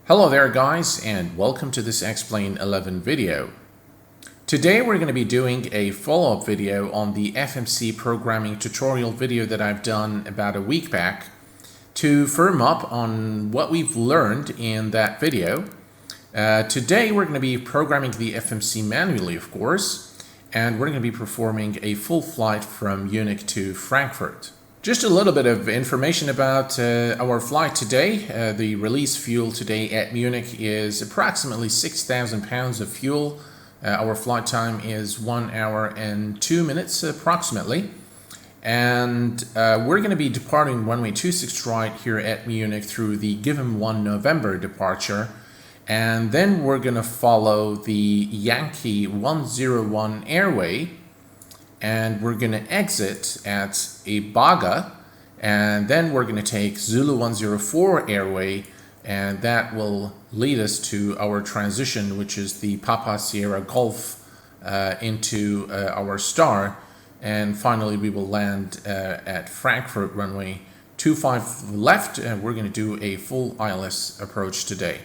Hello there guys, and welcome to this Explain 11 video. Today we're going to be doing a follow-up video on the FMC programming tutorial video that I've done about a week back to firm up on what we've learned in that video. Today we're going to be programming the FMC manually, of course, and we're going to be performing a full flight from Munich to Frankfurt. Just a little bit of information about our flight today. The release fuel today at Munich is approximately 6,000 pounds of fuel. Our flight time is 1 hour and 2 minutes approximately. And we're going to be departing runway 26 right here at Munich through the given 1 November departure. And then we're going to follow the Yankee 101 airway. And we're going to exit at Ibaga, and then we're going to take Zulu 104 airway, and that will lead us to our transition, which is the Papa Sierra Golf into our star, and finally we will land at Frankfurt runway 25 left, and we're going to do a full ILS approach today.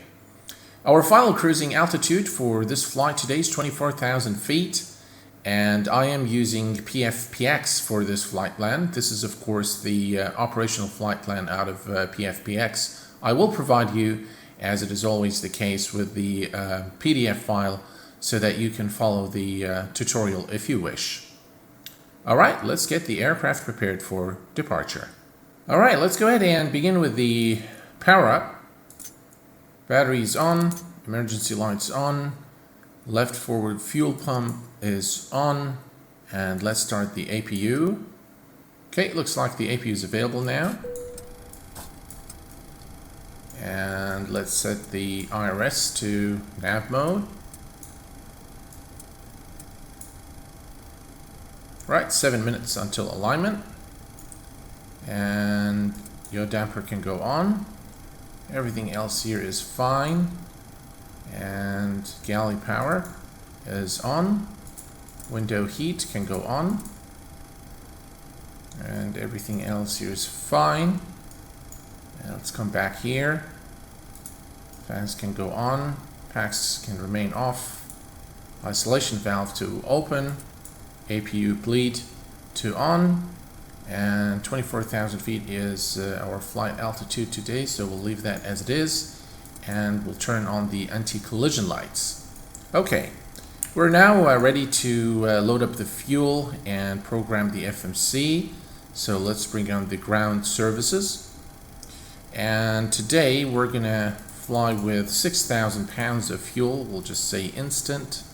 Our final cruising altitude for this flight today is 24,000 feet. And I am using PFPX for this flight plan. This is of course the operational flight plan out of PFPX. I will provide you, as it is always the case, with the PDF file so that you can follow the tutorial if you wish. Alright, let's get the aircraft prepared for departure. Alright, let's go ahead and begin with the power up. Batteries on, emergency lights on, left forward fuel pump is on, and let's start the APU. Okay, it looks like the APU is available now. And let's set the IRS to nav mode. Right, 7 minutes until alignment. And your damper can go on. Everything else here is fine. And galley power is on. Window heat can go on, and everything else here is fine. And let's come back here. Fans can go on, packs can remain off, isolation valve to open, APU bleed to on, and 24,000 feet is our flight altitude today, so we'll leave that as it is, and we'll turn on the anti-collision lights. Okay. We're now ready to load up the fuel and program the FMC. So let's bring on the ground services. And today we're going to fly with 6,000 pounds of fuel. We'll just say instant.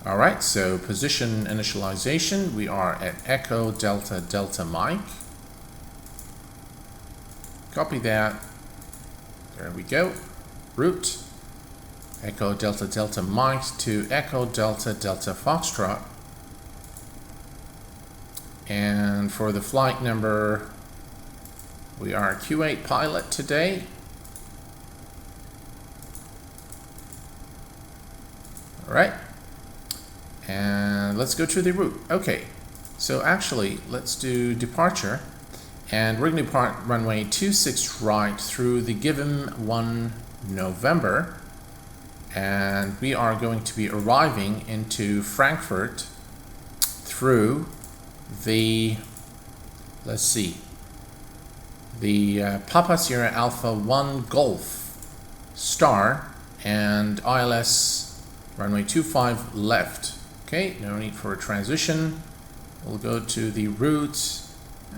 Alright, so position initialization. We are at Echo Delta Delta Mike. Copy that. There we go. Route. Echo Delta Delta Mike to Echo Delta Delta Foxtrot. And for the flight number, we are Q8 pilot today. Alright. And let's go to the route. Okay. So actually, let's do departure. And we're going to depart runway 26 right through the given 1 November. And we are going to be arriving into Frankfurt through the, let's see, the Papa Sierra Alpha 1 Golf Star and ILS runway 25 left. Okay, no need for a transition. We'll go to the route,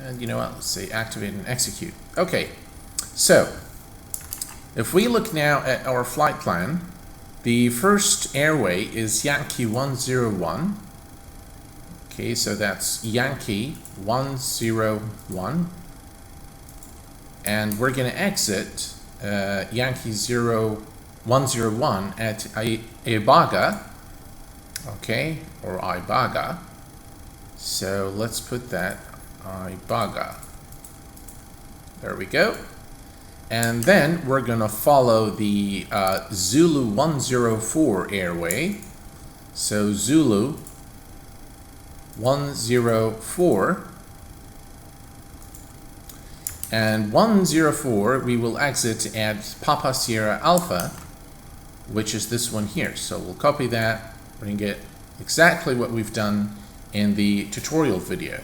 and you know what, let's say activate and execute. Okay, so if we look now at our flight plan, the first airway is Yankee 101. Okay, so that's Yankee 101. And we're going to exit Yankee 101 at Ibaga. Okay, or Ibaga. So let's put that Ibaga. There we go. And then we're going to follow the Zulu 104 airway. So Zulu 104. And 104, we will exit at Papa Sierra Alpha, which is this one here. So we'll copy that. We're going to get exactly what we've done in the tutorial video.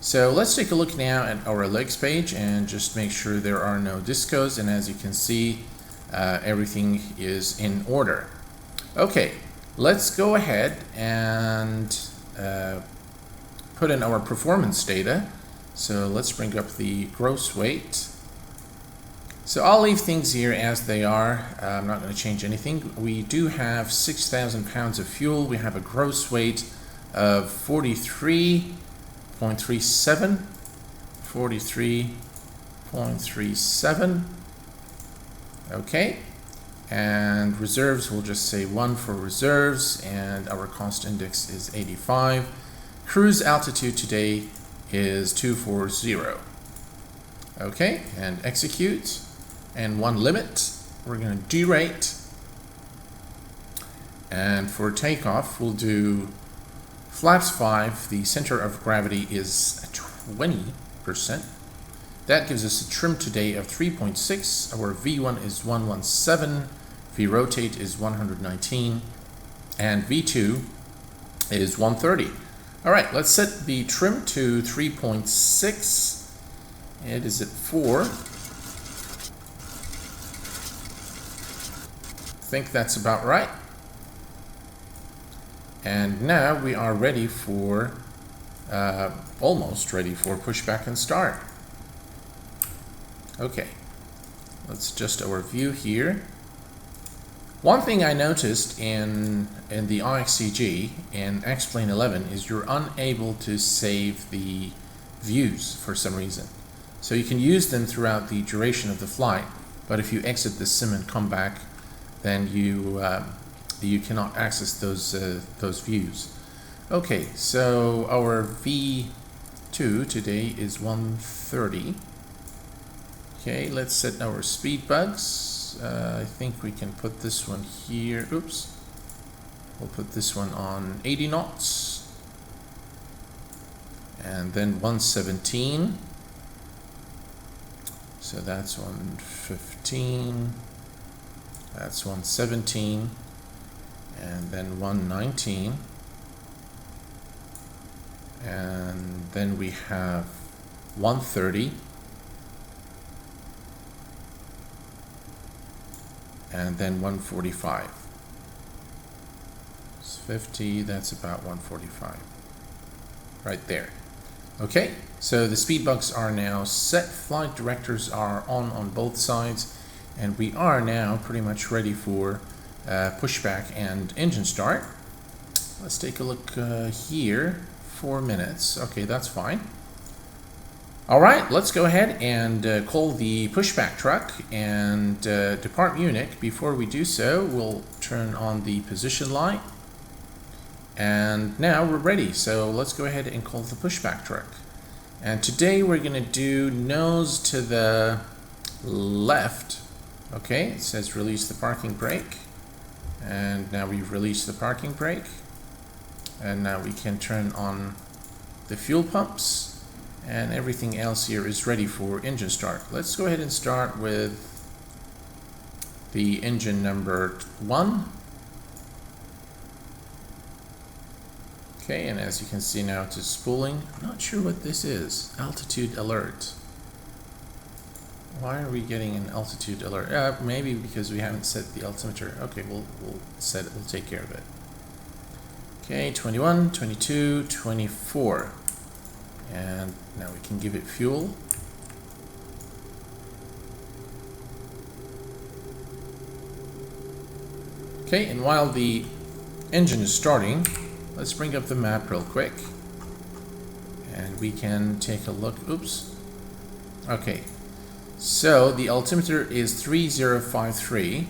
So let's take a look now at our legs page and just make sure there are no discos. And as you can see, everything is in order. Okay, let's go ahead and put in our performance data. So let's bring up the gross weight. So I'll leave things here as they are. I'm not going to change anything. We do have 6,000 pounds of fuel. We have a gross weight of 43.37. 43.37. Okay. And reserves, we'll just say 1 for reserves, and our cost index is 85. Cruise altitude today is 240. Okay, and execute. And 1 limit, we're going to derate. And for takeoff, we'll do flaps 5. The center of gravity is 20%. That gives us a trim today of 3.6. Our V1 is 117. V rotate is 119. And V2 is 130. All right, let's set the trim to 3.6. It is at 4. I think that's about right. And now we are ready for, almost ready for pushback and start. Okay, let's adjust our view here. One thing I noticed in the IXEG in X-Plane 11 is you're unable to save the views for some reason. So you can use them throughout the duration of the flight, but if you exit the sim and come back, then you cannot access those views. Okay, so our V2 today is 130. Okay, let's set our speed bugs. I think we can put this one here. Oops. We'll put this one on 80 knots. And then 117. So that's 115. That's 117. And then 119. And then we have 130. And then 145. It's 50, that's about 145. Right there. Okay, so the speed bugs are now set. Flight directors are on both sides. And we are now pretty much ready for pushback and engine start. Let's take a look here. 4 minutes. Okay, that's fine. All right, let's go ahead and call the pushback truck and depart Munich. Before we do so, we'll turn on the position light. And now we're ready. So let's go ahead and call the pushback truck. And today we're going to do nose to the left. Okay, it says release the parking brake. And now we've released the parking brake. And now we can turn on the fuel pumps. And everything else here is ready for engine start. Let's go ahead and start with the engine number 1. Okay, and as you can see now it is spooling. I'm not sure what this is. Altitude alert. Why are we getting an altitude alert? Maybe because we haven't set the altimeter. Okay, we'll set it. We'll take care of it. Okay, 21, 22, 24. And now we can give it fuel. Okay, and while the engine is starting, let's bring up the map real quick. And we can take a look. Oops. Okay, so the altimeter is 3053.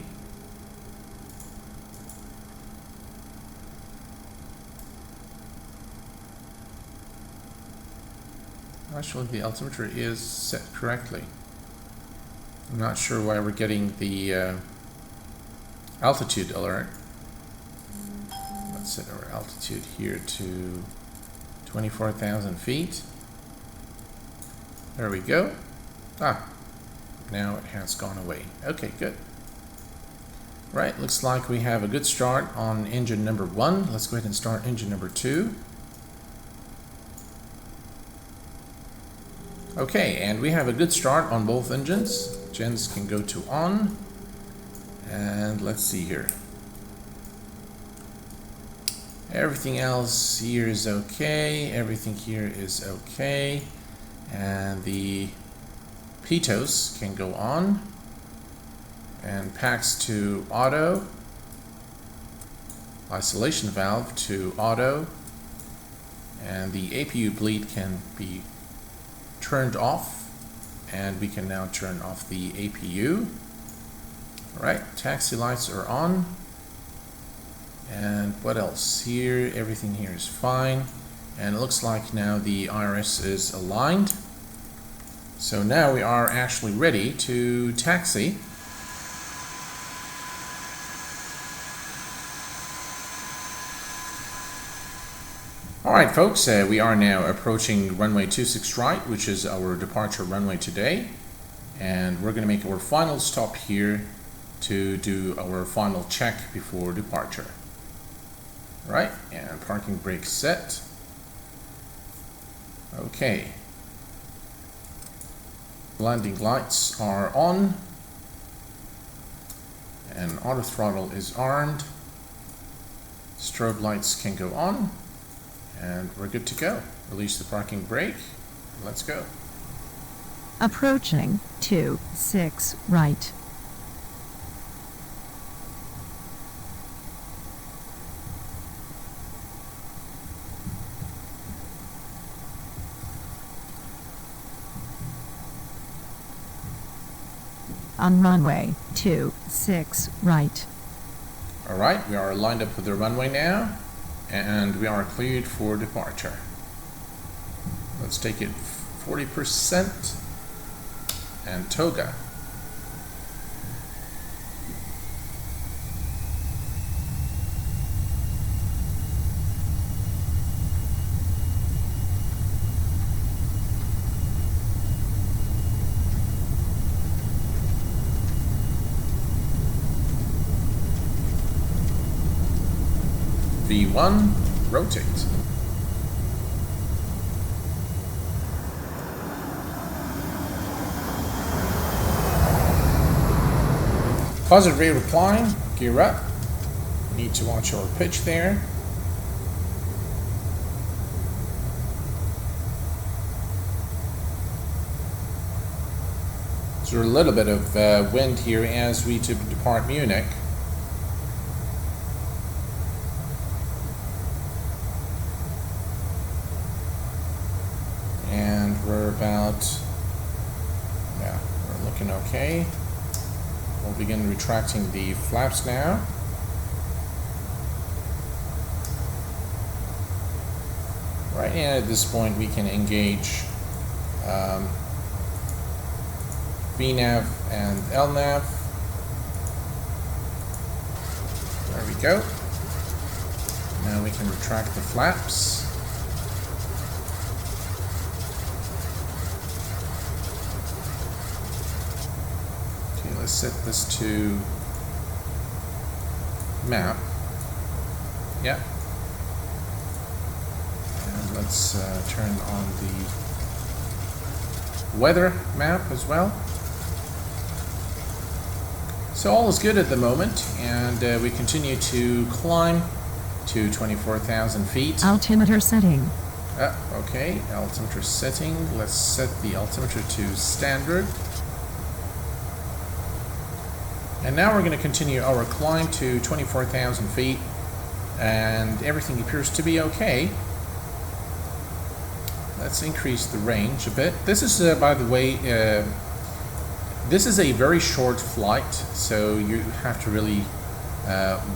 Actually, the altimeter is set correctly. I'm not sure why we're getting the altitude alert. Let's set our altitude here to 24,000 feet. There we go. Now it has gone away. Okay, good. Right, looks like we have a good start on engine number 1. Let's go ahead and start engine number 2. Okay, and we have a good start on both engines. Gens can go to on. And let's see here. Everything else here is okay. Everything here is okay. And the pitos can go on. And packs to auto. Isolation valve to auto. And the APU bleed can be turned off. And we can now turn off the APU. Alright, taxi lights are on. And what else? Here, everything here is fine. And it looks like now the IRS is aligned. So now we are actually ready to taxi. Alright folks, we are now approaching runway 26 right, which is our departure runway today. And we're going to make our final stop here to do our final check before departure. Right, and parking brake set. Okay. Landing lights are on. And autothrottle is armed. Strobe lights can go on. And we're good to go. Release the parking brake. Let's go. Approaching 26 right. On runway 26 right. Alright, we are lined up with the runway now, and we are cleared for departure. Let's take it 40% and toga. V1, rotate. Positive rate of climb, gear up. Need to watch our pitch there. So a little bit of wind here as we depart Munich. We're about, yeah, we're looking okay. We'll begin retracting the flaps now. Right, and at this point we can engage VNAV and LNAV. There we go. Now we can retract the flaps. Let's set this to map. Yeah. And let's turn on the weather map as well. So all is good at the moment, and we continue to climb to 24,000 feet. Altimeter setting. Okay, altimeter setting. Let's set the altimeter to standard. And now we're going to continue our climb to 24,000 feet, and everything appears to be okay. Let's increase the range a bit. This is, by the way, this is a very short flight, so you have to really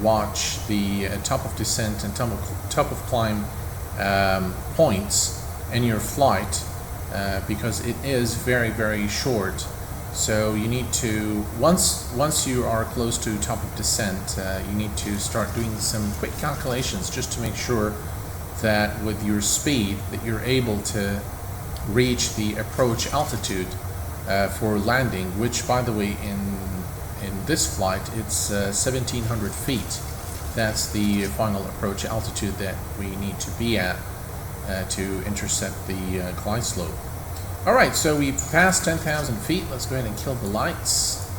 watch the top of descent and top of climb points in your flight because it is very, very short. So you need to, once you are close to top of descent, you need to start doing some quick calculations just to make sure that with your speed that you're able to reach the approach altitude for landing, which by the way in this flight it's 1700 feet. That's the final approach altitude that we need to be at to intercept the glide slope. Alright, so we've passed 10,000 feet. Let's go ahead and kill the lights,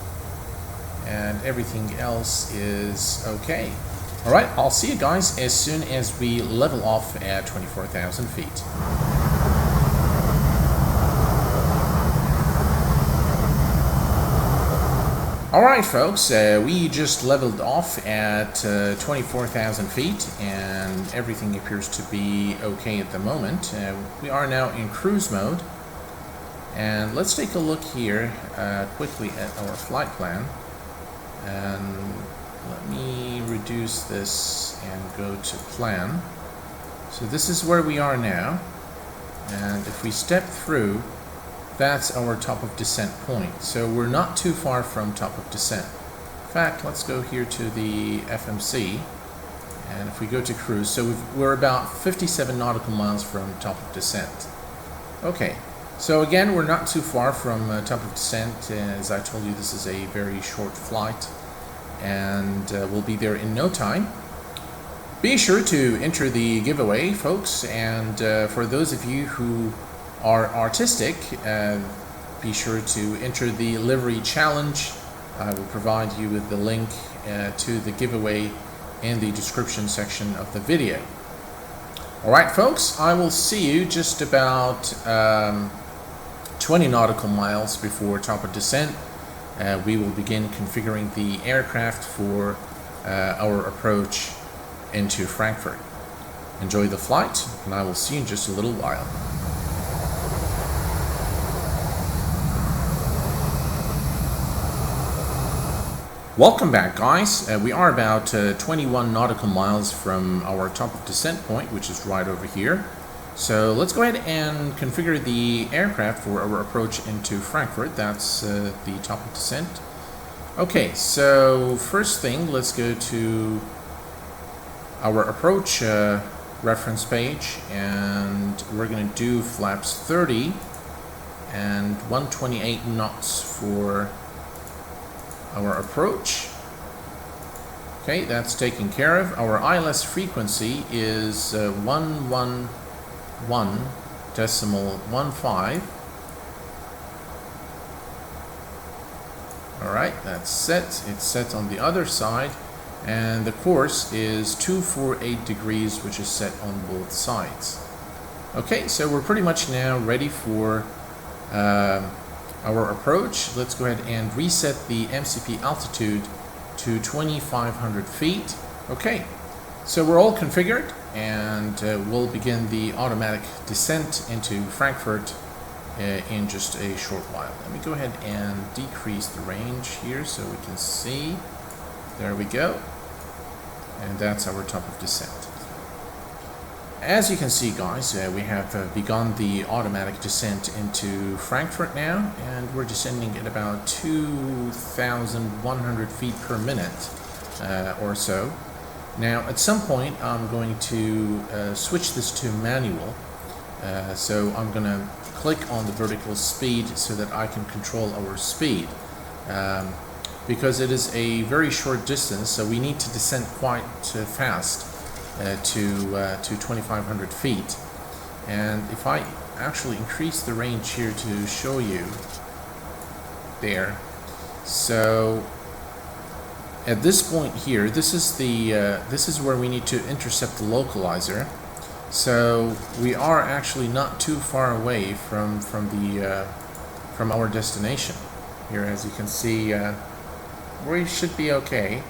and everything else is okay. Alright, I'll see you guys as soon as we level off at 24,000 feet. Alright folks, we just leveled off at 24,000 feet and everything appears to be okay at the moment. We are now in cruise mode, and let's take a look here quickly at our flight plan. And let me reduce this and go to plan. So this is where we are now, and if we step through, that's our top of descent point. So we're not too far from top of descent. In fact, let's go here to the FMC, and if we go to cruise, so we're about 57 nautical miles from top of descent. Okay, so again, we're not too far from top of descent. As I told you, this is a very short flight, and we'll be there in no time. Be sure to enter the giveaway, folks, and for those of you who are artistic, be sure to enter the livery challenge. I will provide you with the link to the giveaway in the description section of the video. Alright folks, I will see you just about 20 nautical miles before top of descent. We will begin configuring the aircraft for our approach into Frankfurt. Enjoy the flight, and I will see you in just a little while. Welcome back, guys. We are about 21 nautical miles from our top of descent point, which is right over here. So let's go ahead and configure the aircraft for our approach into Frankfurt. That's the top of descent. Okay, so first thing, let's go to our approach reference page, and we're going to do flaps 30 and 128 knots for our approach. Okay, that's taken care of. Our ILS frequency is 111.15. Alright, that's set. It's set on the other side, and the course is 248 degrees, which is set on both sides. Okay, so we're pretty much now ready for our approach. Let's go ahead and reset the MCP altitude to 2,500 feet. Okay, so we're all configured, and we'll begin the automatic descent into Frankfurt in just a short while. Let me go ahead and decrease the range here so we can see. There we go. And that's our top of descent. As you can see, guys, we have begun the automatic descent into Frankfurt now, and we're descending at about 2,100 feet per minute or so. Now, at some point, I'm going to switch this to manual. So I'm going to click on the vertical speed so that I can control our speed. Because it is a very short distance, so we need to descend quite fast to 2,500 feet. And if I actually increase the range here to show you there, so at this point here, this is where we need to intercept the localizer. So we are actually not too far away from our destination. Here, as you can see, we should be okay.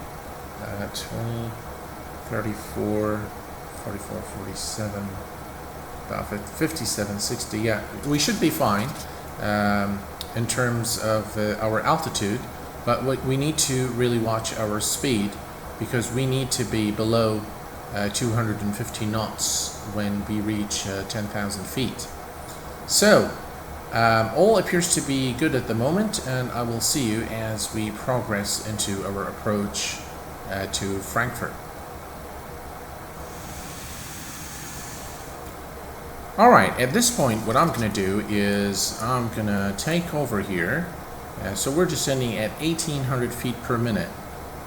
20, 34, 44, 47, about 57, 60. Yeah, we should be fine in terms of our altitude, but we need to really watch our speed, because we need to be below 250 knots when we reach 10,000 feet. So all appears to be good at the moment, and I will see you as we progress into our approach to Frankfurt. Alright, at this point what I'm going to do is I'm going to take over here. So we're descending at 1800 feet per minute.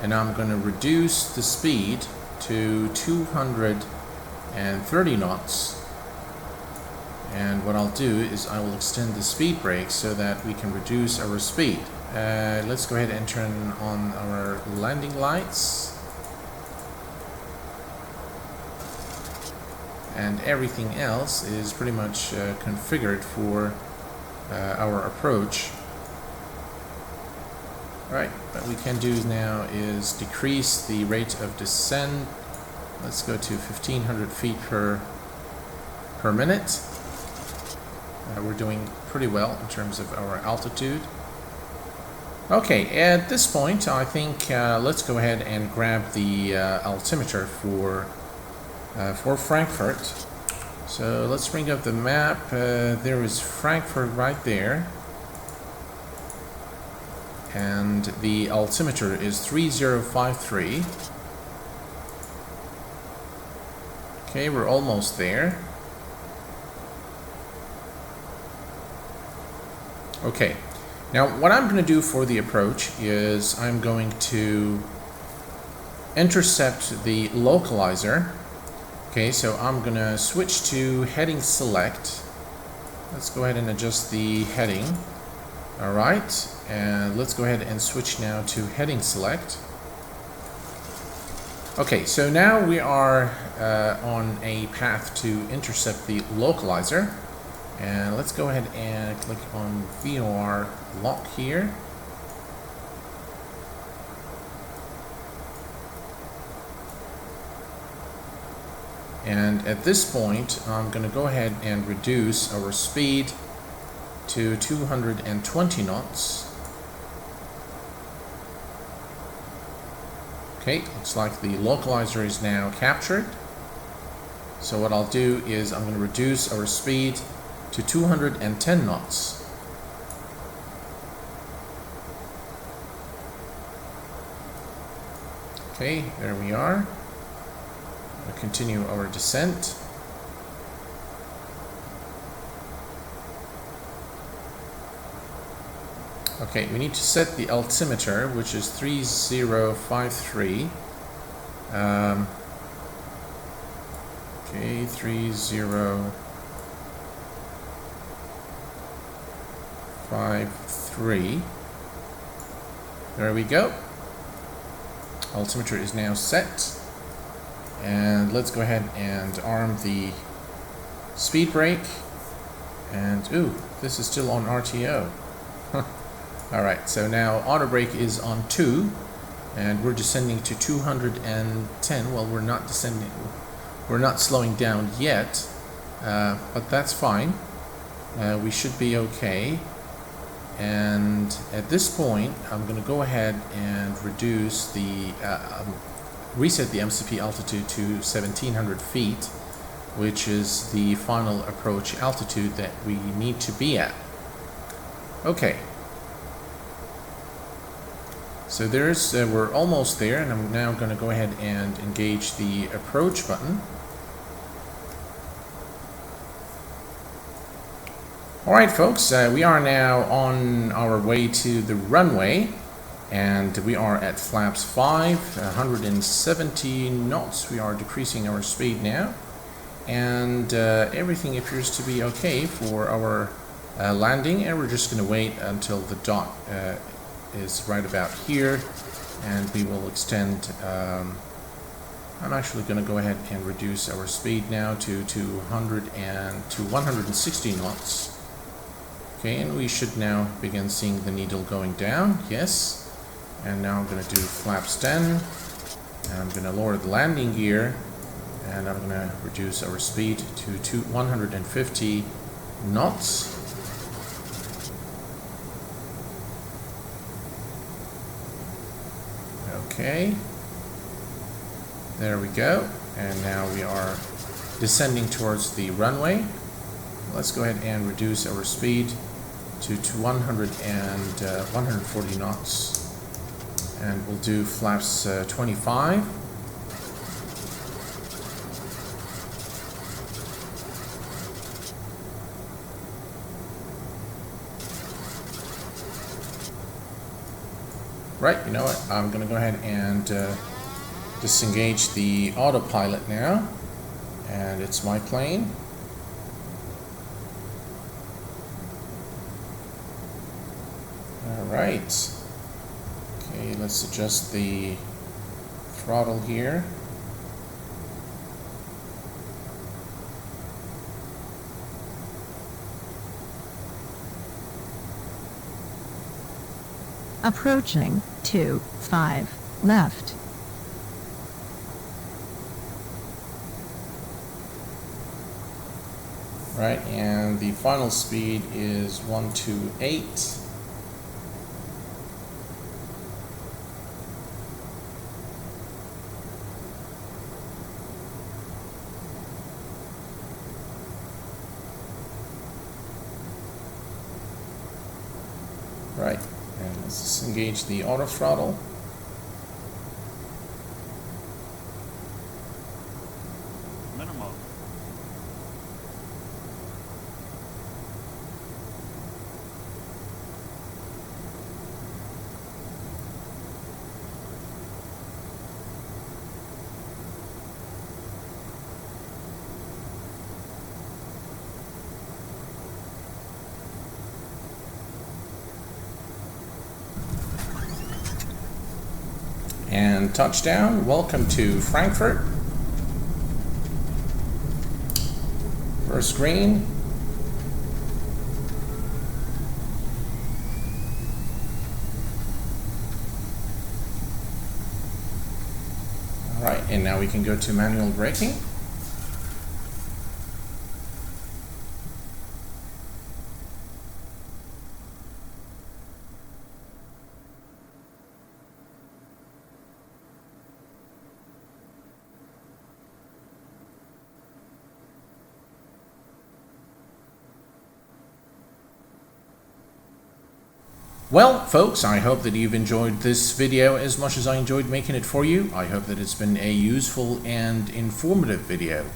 And I'm going to reduce the speed to 230 knots. And what I'll do is I will extend the speed brake so that we can reduce our speed. Let's go ahead and turn on our landing lights. And everything else is pretty much configured for our approach. Right, what we can do now is decrease the rate of descent. Let's go to 1500 feet per minute. We're doing pretty well in terms of our altitude. Okay, at this point I think let's go ahead and grab the altimeter for Frankfurt. So let's bring up the map. There is Frankfurt right there. And the altimeter is 3053. Okay, we're almost there. Okay, now what I'm going to do for the approach is I'm going to intercept the localizer. Okay, so I'm going to switch to heading select. Let's go ahead and adjust the heading. Alright, and let's go ahead and switch now to heading select. Okay, so now we are on a path to intercept the localizer. And let's go ahead and click on VOR lock here. And at this point, I'm going to go ahead and reduce our speed to 220 knots. Okay, looks like the localizer is now captured. So what I'll do is I'm going to reduce our speed to 210 knots. Okay, there we are. We'll continue our descent. Okay, we need to set the altimeter, which is 3053. Okay, 3053. There we go. Altimeter is now set. And let's go ahead and arm the speed brake. And, ooh, this is still on RTO. Alright, so now auto brake is on 2. And we're descending to 210. Well, we're not descending. We're not slowing down yet. But that's fine. We should be okay. And at this point, I'm going to go ahead and reduce the reset the MCP altitude to 1700 feet, which is the final approach altitude that we need to be at. Okay. So there's we're almost there, and I'm now going to go ahead and engage the approach button. Alright folks, we are now on our way to the runway, and we are at flaps 5, 170 knots. We are decreasing our speed now, and everything appears to be okay for our landing, and we're just going to wait until the dot is right about here, and we will extend. I'm actually going to go ahead and reduce our speed now to 160 knots. Okay, and we should now begin seeing the needle going down. Yes. And now I'm going to do flaps 10. And I'm going to lower the landing gear. And I'm going to reduce our speed to 150 knots. Okay. There we go. And now we are descending towards the runway. Let's go ahead and reduce our speed to 140 knots. And we'll do flaps 25. Right, you know what? I'm going to go ahead and disengage the autopilot now. And it's my plane. Alright. Okay, let's adjust the throttle here. Approaching 25 left. Right, and the final speed is 128. Right, and let's disengage the autothrottle. Minimal. And touchdown. Welcome to Frankfurt. First green. All right, and now we can go to manual braking. Well, folks, I hope that you've enjoyed this video as much as I enjoyed making it for you. I hope that it's been a useful and informative video.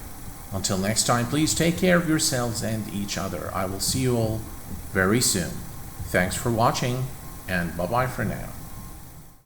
Until next time, please take care of yourselves and each other. I will see you all very soon. Thanks for watching, and bye-bye for now.